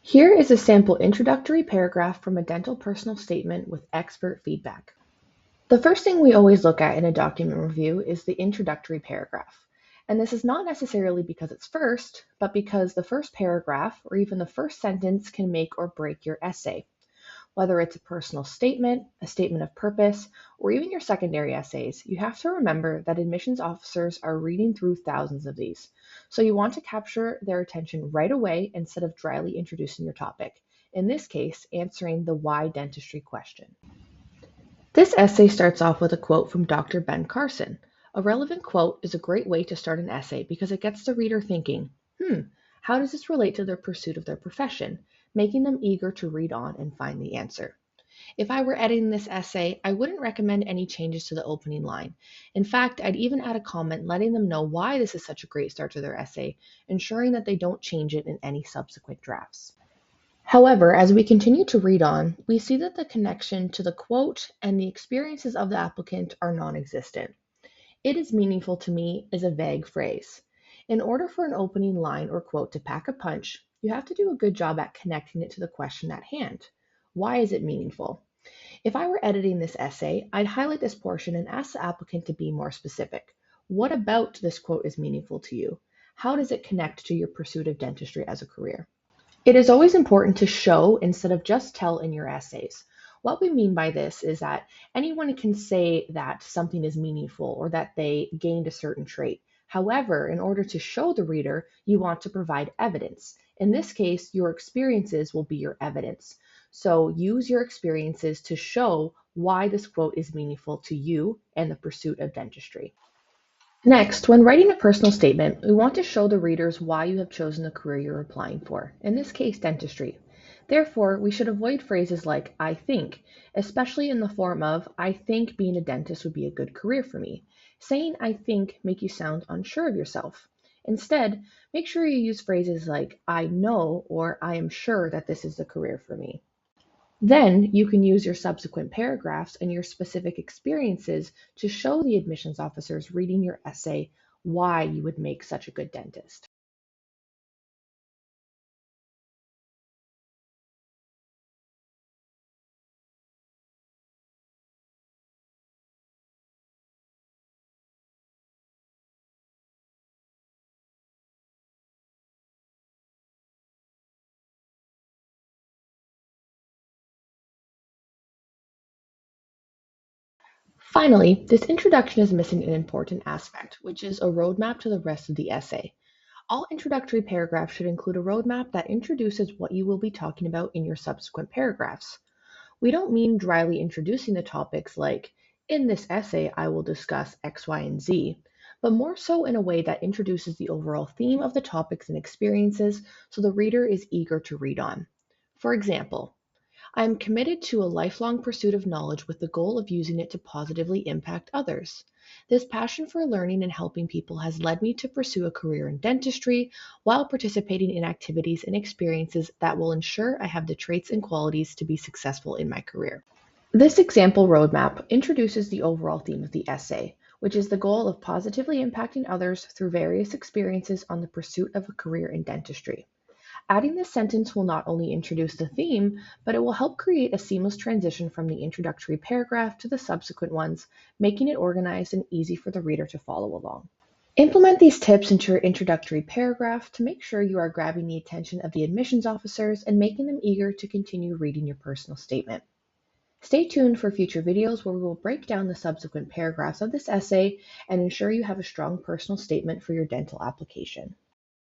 Here is a sample introductory paragraph from a dental personal statement with expert feedback. The first thing we always look at in a document review is the introductory paragraph. And this is not necessarily because it's first, but because the first paragraph or even the first sentence can make or break your essay. Whether it's a personal statement, a statement of purpose, or even your secondary essays, you have to remember that admissions officers are reading through thousands of these. So you want to capture their attention right away instead of dryly introducing your topic. In this case, answering the why dentistry question. This essay starts off with a quote from Dr. Ben Carson. A relevant quote is a great way to start an essay because it gets the reader thinking, how does this relate to their pursuit of their profession, making them eager to read on and find the answer. If I were editing this essay, I wouldn't recommend any changes to the opening line. In fact, I'd even add a comment letting them know why this is such a great start to their essay, ensuring that they don't change it in any subsequent drafts. However, as we continue to read on, we see that the connection to the quote and the experiences of the applicant are non-existent. It is meaningful to me is a vague phrase. In order for an opening line or quote to pack a punch, you have to do a good job at connecting it to the question at hand. Why is it meaningful? If I were editing this essay, I'd highlight this portion and ask the applicant to be more specific. What about this quote is meaningful to you? How does it connect to your pursuit of dentistry as a career? It is always important to show instead of just tell in your essays. What we mean by this is that anyone can say that something is meaningful or that they gained a certain trait. However, in order to show the reader, you want to provide evidence. In this case, your experiences will be your evidence. So use your experiences to show why this quote is meaningful to you and the pursuit of dentistry. Next, when writing a personal statement, we want to show the readers why you have chosen the career you're applying for, in this case, dentistry. Therefore, we should avoid phrases like I think, especially in the form of I think being a dentist would be a good career for me. Saying I think make you sound unsure of yourself. Instead, make sure you use phrases like I know or I am sure that this is the career for me. Then you can use your subsequent paragraphs and your specific experiences to show the admissions officers reading your essay why you would make such a good dentist. Finally, this introduction is missing an important aspect, which is a roadmap to the rest of the essay. All introductory paragraphs should include a roadmap that introduces what you will be talking about in your subsequent paragraphs. We don't mean dryly introducing the topics like, in this essay, I will discuss X, Y, and Z, but more so in a way that introduces the overall theme of the topics and experiences so the reader is eager to read on. For example, I am committed to a lifelong pursuit of knowledge with the goal of using it to positively impact others. This passion for learning and helping people has led me to pursue a career in dentistry while participating in activities and experiences that will ensure I have the traits and qualities to be successful in my career. This example roadmap introduces the overall theme of the essay, which is the goal of positively impacting others through various experiences on the pursuit of a career in dentistry. Adding this sentence will not only introduce the theme, but it will help create a seamless transition from the introductory paragraph to the subsequent ones, making it organized and easy for the reader to follow along. Implement these tips into your introductory paragraph to make sure you are grabbing the attention of the admissions officers and making them eager to continue reading your personal statement. Stay tuned for future videos where we will break down the subsequent paragraphs of this essay and ensure you have a strong personal statement for your dental application.